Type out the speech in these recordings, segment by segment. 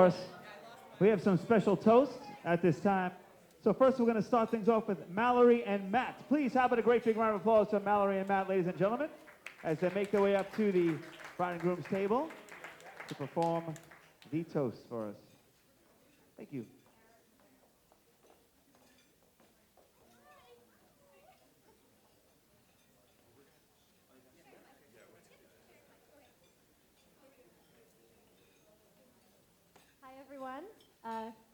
course, we have some special toasts at this time. So first we're going to start things off with Mallory and Matt. Please have a great big round of applause to Mallory and Matt, ladies and gentlemen, as they make their way up to the bride and groom's table to perform the toast for us. Thank you. Hi, everyone.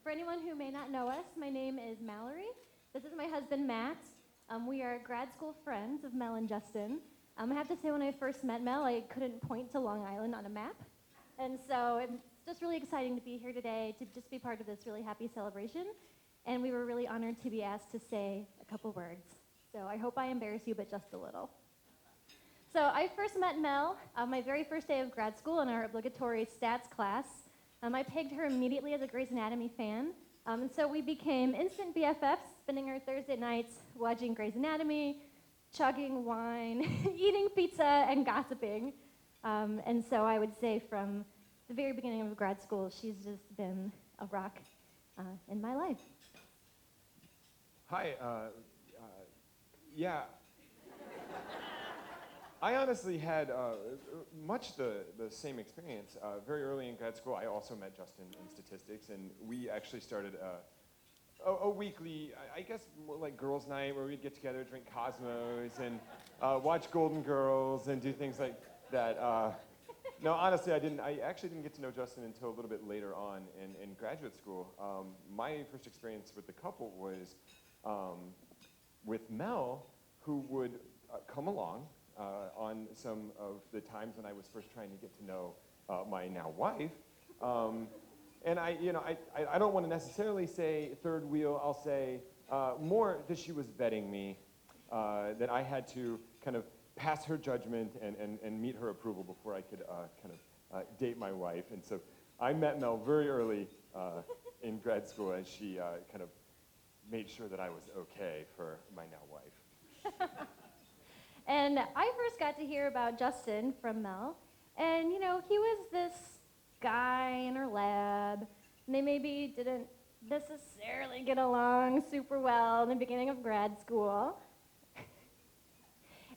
For anyone who may not know us, my name is Mallory. This is my husband, Matt. We are grad school friends of Mel and Justin. I have to say, when I first met Mel, I couldn't point to Long Island on a map. And so it's just really exciting to be here today, to just be part of this really happy celebration. And we were really honored to be asked to say a couple words. So I hope I embarrass you, but just a little. So I first met Mel on my very first day of grad school in our obligatory stats class. I pegged her immediately as a Grey's Anatomy fan, and so we became instant BFFs, spending our Thursday nights watching Grey's Anatomy, chugging wine, eating pizza, and gossiping. And so I would say from the very beginning of grad school, she's just been a rock in my life. Hi, yeah. I honestly had much the same experience. Very early in grad school, I also met Justin in statistics, and we actually started a weekly, I guess more like girls' night, where we'd get together, drink Cosmos, and watch Golden Girls, and do things like that. No, honestly, I actually didn't get to know Justin until a little bit later on in graduate school. My first experience with the couple was with Mel, who would come along on some of the times when I was first trying to get to know my now wife. And I don't want to necessarily say third wheel. I'll say more that she was vetting me, that I had to kind of pass her judgment and meet her approval before I could date my wife. And so I met Mel very early in grad school, as she kind of made sure that I was okay for my now wife. And I first got to hear about Justin from Mel, and he was this guy in her lab, and they maybe didn't necessarily get along super well in the beginning of grad school.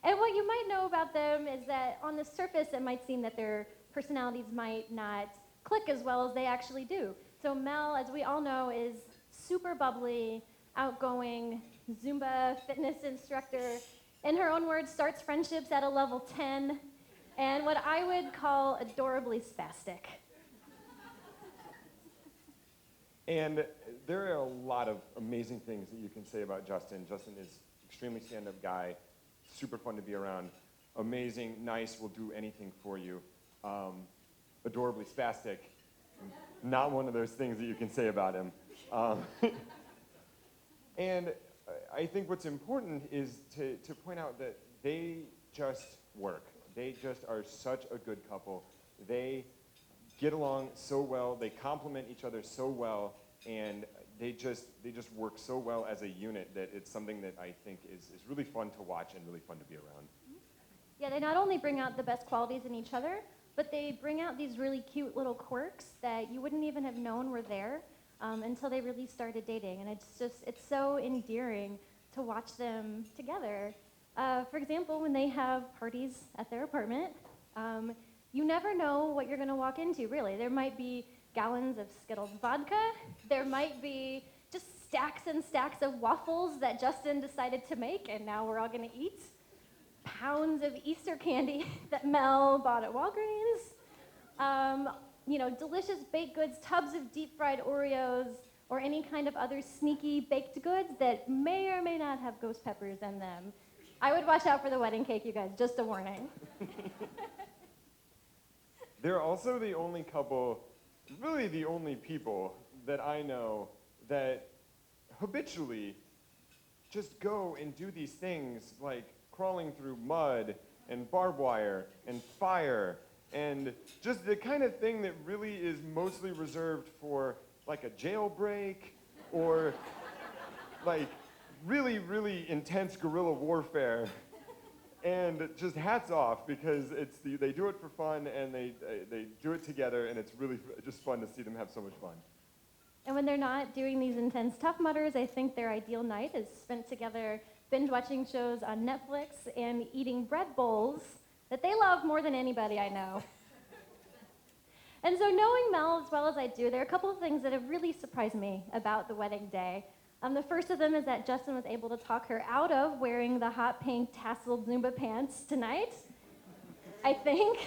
And what you might know about them is that on the surface it might seem that their personalities might not click as well as they actually do. So Mel, as we all know, is super bubbly, outgoing, Zumba fitness instructor. In her own words, starts friendships at a level 10, and what I would call adorably spastic. And there are a lot of amazing things that you can say about Justin. Justin is extremely stand-up guy, super fun to be around, amazing, nice, will do anything for you, adorably spastic, not one of those things that you can say about him. And I think what's important is to point out that they just work. They just are such a good couple. They get along so well, they complement each other so well, and they just work so well as a unit that it's something that I think is really fun to watch and really fun to be around. Yeah, they not only bring out the best qualities in each other, but they bring out these really cute little quirks that you wouldn't even have known were there until they really started dating. And it's so endearing to watch them together. For example, when they have parties at their apartment, you never know what you're going to walk into, really. There might be gallons of Skittles vodka. There might be just stacks and stacks of waffles that Justin decided to make, and now we're all going to eat. Pounds of Easter candy that Mel bought at Walgreens. Delicious baked goods, tubs of deep-fried Oreos, or any kind of other sneaky baked goods that may or may not have ghost peppers in them. I would watch out for the wedding cake, you guys, just a warning. They're also the only couple, really the only people that I know that habitually just go and do these things like crawling through mud and barbed wire and fire and just the kind of thing that really is mostly reserved for like a jailbreak or like really, really intense guerrilla warfare. And just hats off, because they do it for fun, and they do it together, and it's really just fun to see them have so much fun. And when they're not doing these intense Tough Mudders, I think their ideal night is spent together binge watching shows on Netflix and eating bread bowls that they love more than anybody I know. And so knowing Mel as well as I do, there are a couple of things that have really surprised me about the wedding day. The first of them is that Justin was able to talk her out of wearing the hot pink tasseled Zumba pants tonight, I think.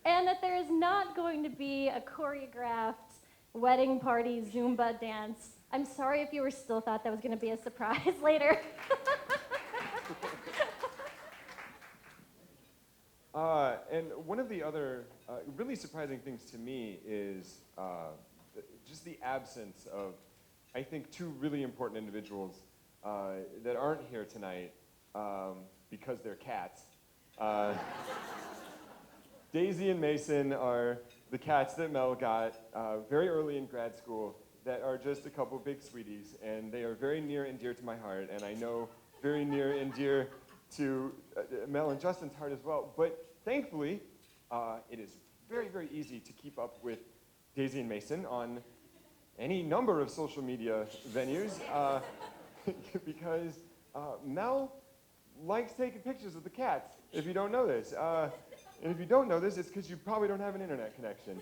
And that there is not going to be a choreographed wedding party Zumba dance. I'm sorry if you still thought that was going to be a surprise later. And one of the other really surprising things to me is just the absence of, I think, two really important individuals that aren't here tonight because they're cats. Daisy and Mason are the cats that Mel got very early in grad school that are just a couple big sweeties, and they are very near and dear to my heart, and I know very near and dear to Mel and Justin's heart as well. But thankfully, it is very, very easy to keep up with Daisy and Mason on any number of social media venues because Mel likes taking pictures of the cats, if you don't know this. And if you don't know this, it's because you probably don't have an internet connection.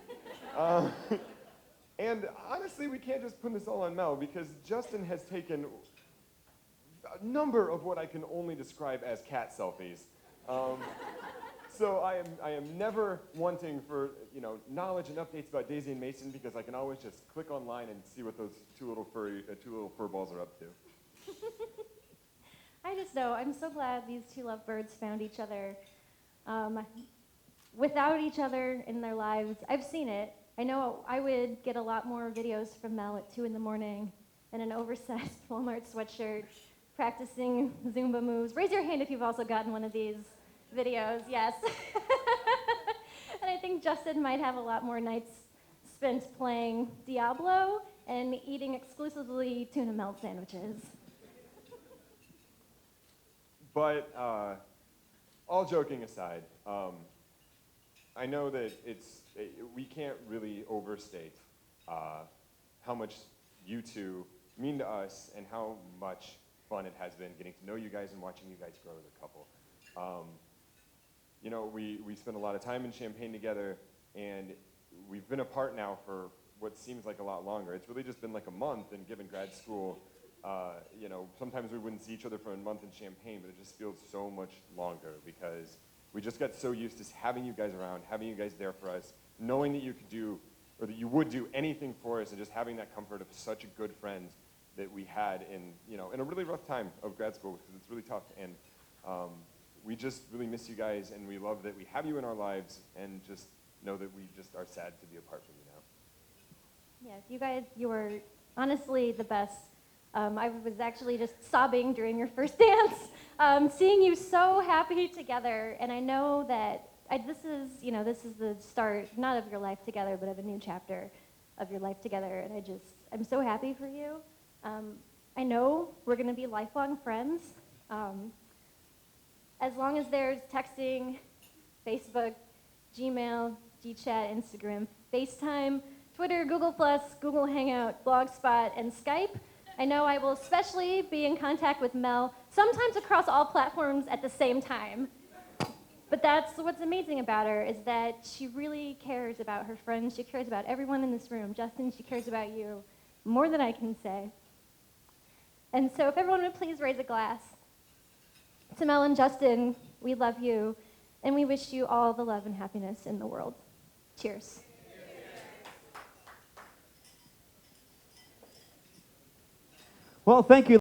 And honestly, we can't just put this all on Mel, because Justin has taken a number of what I can only describe as cat selfies. So I am never wanting for knowledge and updates about Daisy and Mason, because I can always just click online and see what those two little fur balls are up to. I just know, I'm so glad these two lovebirds found each other. Without each other in their lives, I've seen it. I know I would get a lot more videos from Mel at 2 in the morning in an oversized Walmart sweatshirt, practicing Zumba moves. Raise your hand if you've also gotten one of these videos, yes. And I think Justin might have a lot more nights spent playing Diablo and eating exclusively tuna melt sandwiches. But all joking aside, I know that we can't really overstate how much you two mean to us and how much fun it has been getting to know you guys and watching you guys grow as a couple. We spend a lot of time in Champaign together, and we've been apart now for what seems like a lot longer. It's really just been like a month, and given grad school, sometimes we wouldn't see each other for a month in Champaign, but it just feels so much longer because we just got so used to having you guys around, having you guys there for us, knowing that you could do, or that you would do anything for us, and just having that comfort of such a good friend that we had in a really rough time of grad school, because it's really tough. And we just really miss you guys, and we love that we have you in our lives, and just know that we just are sad to be apart from you now. Yes, you guys, you were honestly the best. I was actually just sobbing during your first dance, seeing you so happy together. And I know that this is the start, not of your life together, but of a new chapter of your life together. And I'm so happy for you. I know we're going to be lifelong friends. As long as there's texting, Facebook, Gmail, GChat, Instagram, FaceTime, Twitter, Google+, Google Hangout, Blogspot, and Skype, I know I will especially be in contact with Mel, sometimes across all platforms at the same time. But that's what's amazing about her, is that she really cares about her friends. She cares about everyone in this room. Justin, she cares about you more than I can say. And so if everyone would please raise a glass. To Mel and Justin, we love you, and we wish you all the love and happiness in the world. Cheers. Well, thank you.